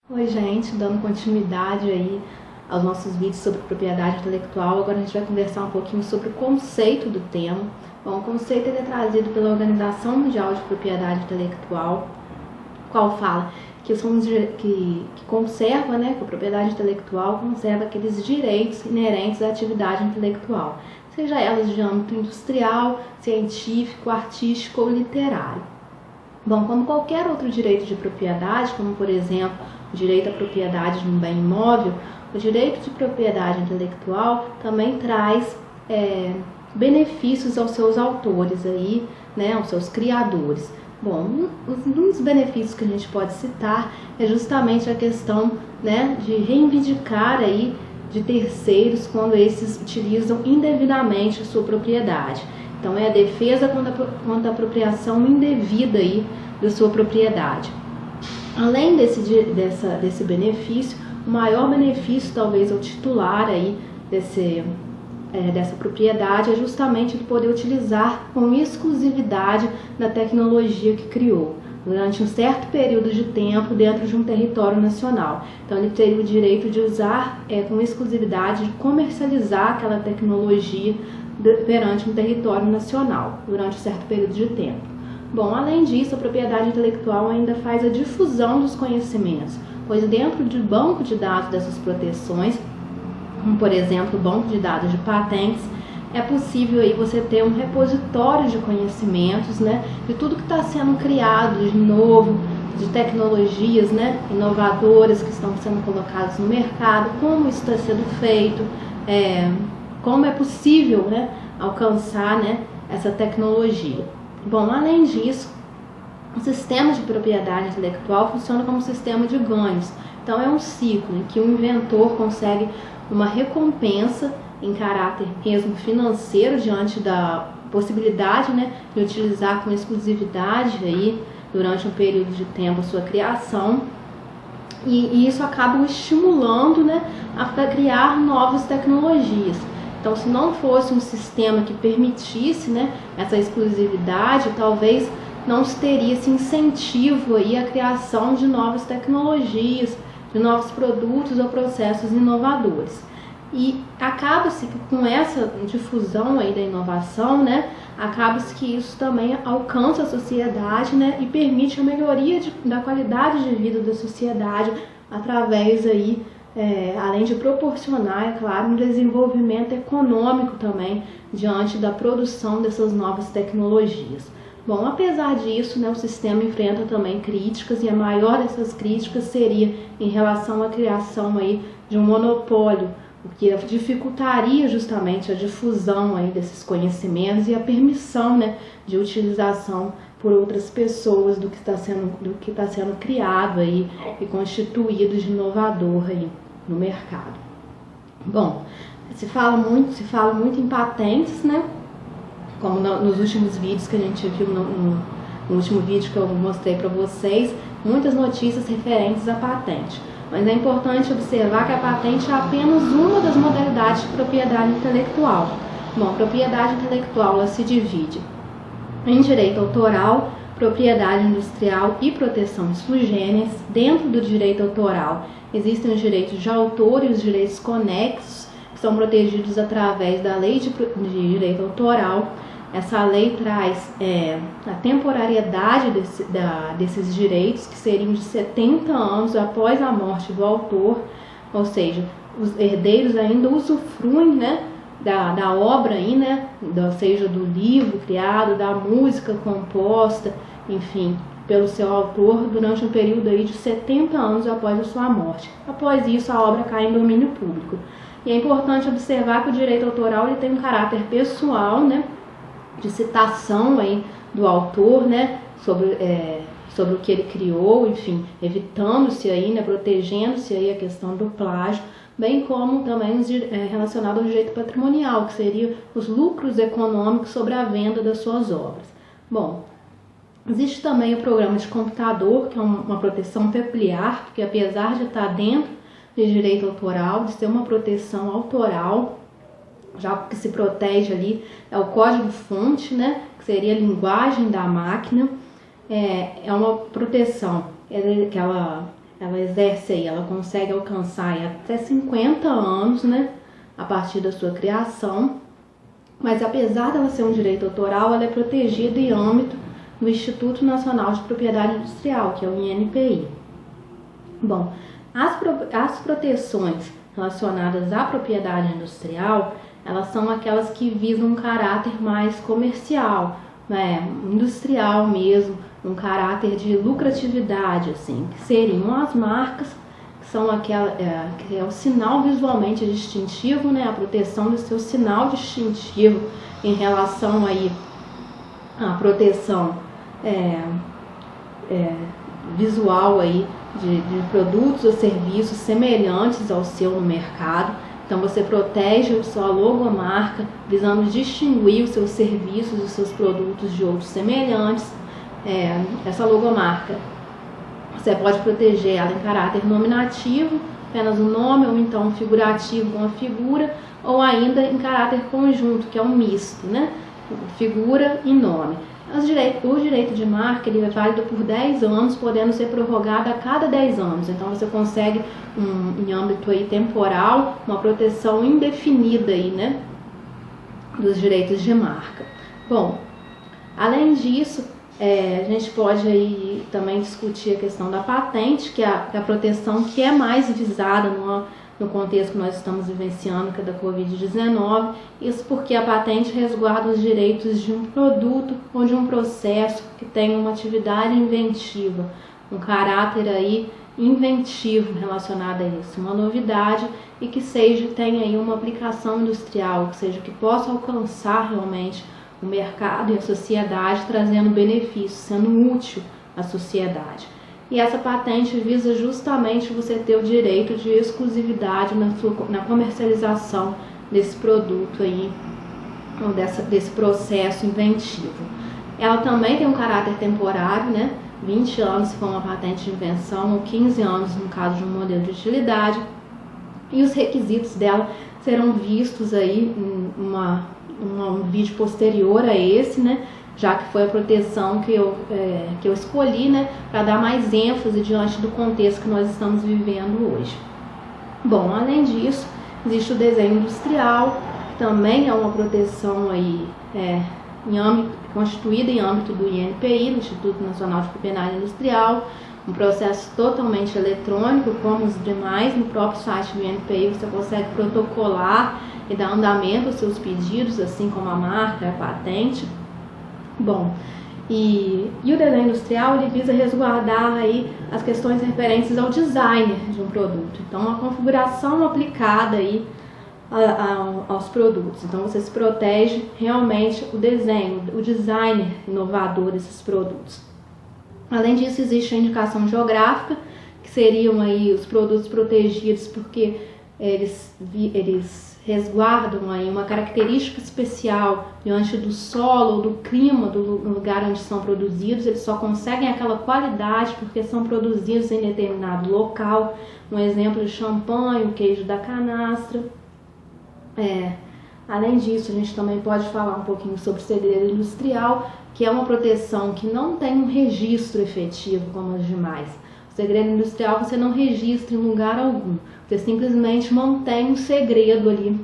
Oi gente, dando continuidade aí aos nossos vídeos sobre propriedade intelectual, agora a gente vai conversar um pouquinho sobre o conceito do tema. Bom, o conceito é trazido pela Organização Mundial de Propriedade Intelectual, qual fala que conserva, que a propriedade intelectual conserva aqueles direitos inerentes à atividade intelectual, seja elas de âmbito industrial, científico, artístico ou literário. Bom, como qualquer outro direito de propriedade, como por exemplo o direito à propriedade de um bem imóvel, o direito de propriedade intelectual também traz benefícios aos seus autores, aí, aos seus criadores. Bom, um dos benefícios que a gente pode citar é justamente a questão de reivindicar aí de terceiros quando esses utilizam indevidamente a sua propriedade. Então, é a defesa contra a apropriação indevida aí da sua propriedade. Além desse benefício, o maior benefício, talvez, ao titular aí dessa propriedade é justamente de poder utilizar com exclusividade da tecnologia que criou, durante um certo período de tempo dentro de um território nacional. Então, ele teria o direito de usar com exclusividade, de comercializar aquela tecnologia perante um território nacional, durante um certo período de tempo. Bom, além disso, a propriedade intelectual ainda faz a difusão dos conhecimentos, pois dentro do banco de dados dessas proteções, como por exemplo o banco de dados de patentes, é possível aí você ter um repositório de conhecimentos, de tudo que está sendo criado de novo, de tecnologias, inovadoras que estão sendo colocadas no mercado, como isso está sendo feito, como é possível alcançar essa tecnologia. Bom, além disso, o sistema de propriedade intelectual funciona como um sistema de ganhos. Então, é um ciclo em que o inventor consegue uma recompensa em caráter mesmo financeiro diante da possibilidade de utilizar com exclusividade aí, durante um período de tempo a sua criação. E isso acaba o estimulando a criar novas tecnologias. Então, se não fosse um sistema que permitisse essa exclusividade, talvez não se teria esse incentivo aí à criação de novas tecnologias, de novos produtos ou processos inovadores. E acaba-se que com essa difusão aí da inovação, acaba-se que isso também alcança a sociedade, e permite a melhoria da qualidade de vida da sociedade através aí, além de proporcionar, é claro, um desenvolvimento econômico também diante da produção dessas novas tecnologias. Bom, apesar disso, o sistema enfrenta também críticas, e a maior dessas críticas seria em relação à criação aí de um monopólio, o que dificultaria justamente a difusão aí desses conhecimentos e a permissão de utilização por outras pessoas do que está sendo criado aí e constituído de inovador aí no mercado. Bom, se fala muito em patentes, como nos últimos vídeos que a gente viu, no último vídeo que eu mostrei para vocês, muitas notícias referentes à patente. Mas é importante observar que a patente é apenas uma das modalidades de propriedade intelectual. Bom, a propriedade intelectual ela se divide em direito autoral, propriedade industrial e proteção sui generis. Dentro do direito autoral existem os direitos de autor e os direitos conexos, que são protegidos através da lei de direito autoral. Essa lei traz a temporariedade desses direitos, que seriam de 70 anos após a morte do autor, ou seja, os herdeiros ainda usufruem da obra, aí, seja do livro criado, da música composta, enfim, pelo seu autor, durante um período aí de 70 anos após a sua morte. Após isso, a obra cai em domínio público. E é importante observar que o direito autoral ele tem um caráter pessoal, de citação aí do autor, sobre o que ele criou, enfim, evitando-se aí, protegendo-se aí a questão do plágio, bem como também relacionado ao direito patrimonial, que seria os lucros econômicos sobre a venda das suas obras. Bom, existe também o programa de computador, que é uma proteção peculiar, porque apesar de estar dentro de direito autoral, de ser uma proteção autoral, já que se protege ali é o código-fonte, que seria a linguagem da máquina, é uma proteção que ela ela exerce aí, ela consegue alcançar aí até 50 anos, né, a partir da sua criação, mas apesar dela ser um direito autoral, ela é protegida em âmbito do Instituto Nacional de Propriedade Industrial, que é o INPI. Bom, as proteções relacionadas à propriedade industrial, elas são aquelas que visam um caráter mais comercial, né, industrial mesmo, um caráter de lucratividade, assim, que seriam as marcas, que são aquela que é o sinal visualmente distintivo, né, a proteção do seu sinal distintivo em relação aí à proteção visual aí de produtos ou serviços semelhantes ao seu no mercado. Então você protege a sua logomarca visando distinguir os seus serviços, os seus produtos de outros semelhantes. Essa logomarca você pode proteger ela em caráter nominativo, apenas o nome, ou então figurativo com a figura, ou ainda em caráter conjunto, que é um misto, né? Figura e nome. O direito de marca ele é válido por 10 anos, podendo ser prorrogado a cada 10 anos. Então você consegue, em âmbito aí temporal, uma proteção indefinida aí, né, dos direitos de marca. Bom, além disso, a gente pode aí também discutir a questão da patente, que é a proteção que é mais visada no contexto que nós estamos vivenciando, que é da Covid-19, isso porque a patente resguarda os direitos de um produto ou de um processo que tem uma atividade inventiva, um caráter aí inventivo relacionado a isso, uma novidade e que tenha aí uma aplicação industrial, que seja que possa alcançar realmente o mercado e a sociedade, trazendo benefícios, sendo útil à sociedade. E essa patente visa justamente você ter o direito de exclusividade na comercialização desse produto aí, ou desse processo inventivo. Ela também tem um caráter temporário, né? 20 anos se for uma patente de invenção, ou 15 anos no caso de um modelo de utilidade. E os requisitos dela serão vistos aí em um vídeo posterior a esse, né? Já que foi a proteção que eu escolhi, né, para dar mais ênfase diante do contexto que nós estamos vivendo hoje. Bom, além disso, existe o desenho industrial, que também é uma proteção aí, constituída em âmbito do INPI, do Instituto Nacional de Propriedade Industrial, um processo totalmente eletrônico, como os demais. No próprio site do INPI você consegue protocolar e dar andamento aos seus pedidos, assim como a marca, a patente. Bom, e o desenho industrial ele visa resguardar aí as questões referentes ao design de um produto. Então, uma configuração aplicada aí aos produtos. Então, você se protege realmente o desenho, o design inovador desses produtos. Além disso, existe a indicação geográfica, que seriam aí os produtos protegidos porque eles resguardam aí uma característica especial diante do solo ou do clima do lugar onde são produzidos. Eles só conseguem aquela qualidade porque são produzidos em determinado local. Um exemplo de champanhe, o queijo da canastra. Além disso, a gente também pode falar um pouquinho sobre segredo industrial, que é uma proteção que não tem um registro efetivo como as demais. O segredo industrial você não registra em lugar algum. Você simplesmente mantém um segredo ali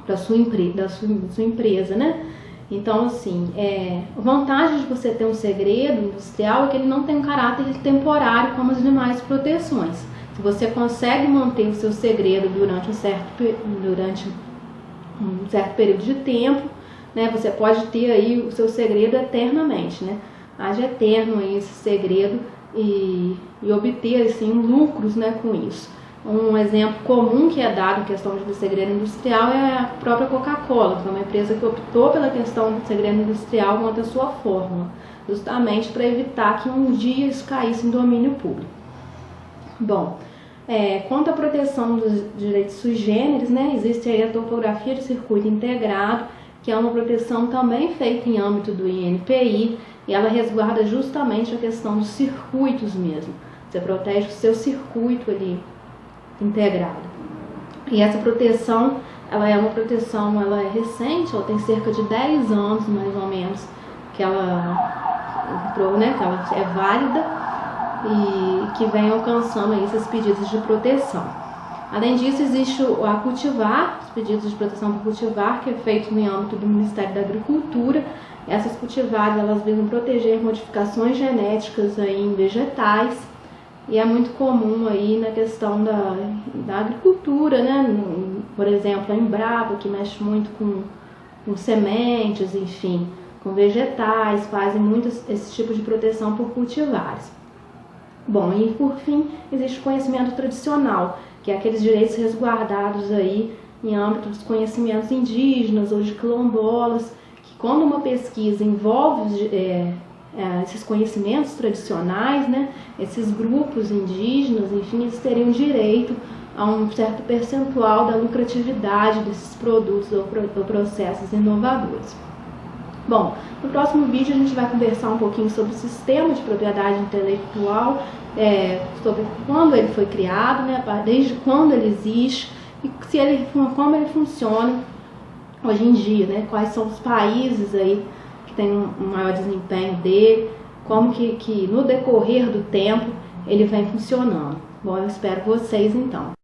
da sua empresa, né? Então, assim, a vantagem de você ter um segredo industrial é que ele não tem um caráter temporário como as demais proteções. Se você consegue manter o seu segredo durante um certo período de tempo, né, você pode ter aí o seu segredo eternamente, né? Haja eterno aí esse segredo e obter, assim, lucros, né, com isso. Um exemplo comum que é dado em questão de segredo industrial é a própria Coca-Cola, que é uma empresa que optou pela questão do segredo industrial quanto à sua fórmula, justamente para evitar que um dia isso caísse em domínio público. Bom, quanto à proteção dos direitos sui generis, né, existe aí a topografia de circuito integrado, que é uma proteção também feita em âmbito do INPI, e ela resguarda justamente a questão dos circuitos mesmo. Você protege o seu circuito ali integrado. E essa proteção, ela é recente, ela tem cerca de 10 anos mais ou menos que ela entrou, né, que ela é válida. e que vem alcançando aí esses pedidos de proteção. Além disso, existe a cultivar, os pedidos de proteção por cultivar, que é feito no âmbito do Ministério da Agricultura. Essas cultivares, elas visam proteger modificações genéticas aí em vegetais, e é muito comum aí na questão da agricultura, né? Por exemplo, a Embrapa, que mexe muito com sementes, enfim, com vegetais, fazem muito esse tipo de proteção por cultivares. Bom, e por fim, existe o conhecimento tradicional, que é aqueles direitos resguardados aí em âmbito dos conhecimentos indígenas ou de quilombolas, que quando uma pesquisa envolve esses conhecimentos tradicionais, né, esses grupos indígenas, enfim, eles teriam direito a um certo percentual da lucratividade desses produtos ou processos inovadores. Bom, no próximo vídeo a gente vai conversar um pouquinho sobre o sistema de propriedade intelectual, sobre quando ele foi criado, né, desde quando ele existe e como ele funciona hoje em dia, né, quais são os países aí que têm um maior desempenho dele, como que no decorrer do tempo ele vem funcionando. Bom, eu espero vocês então.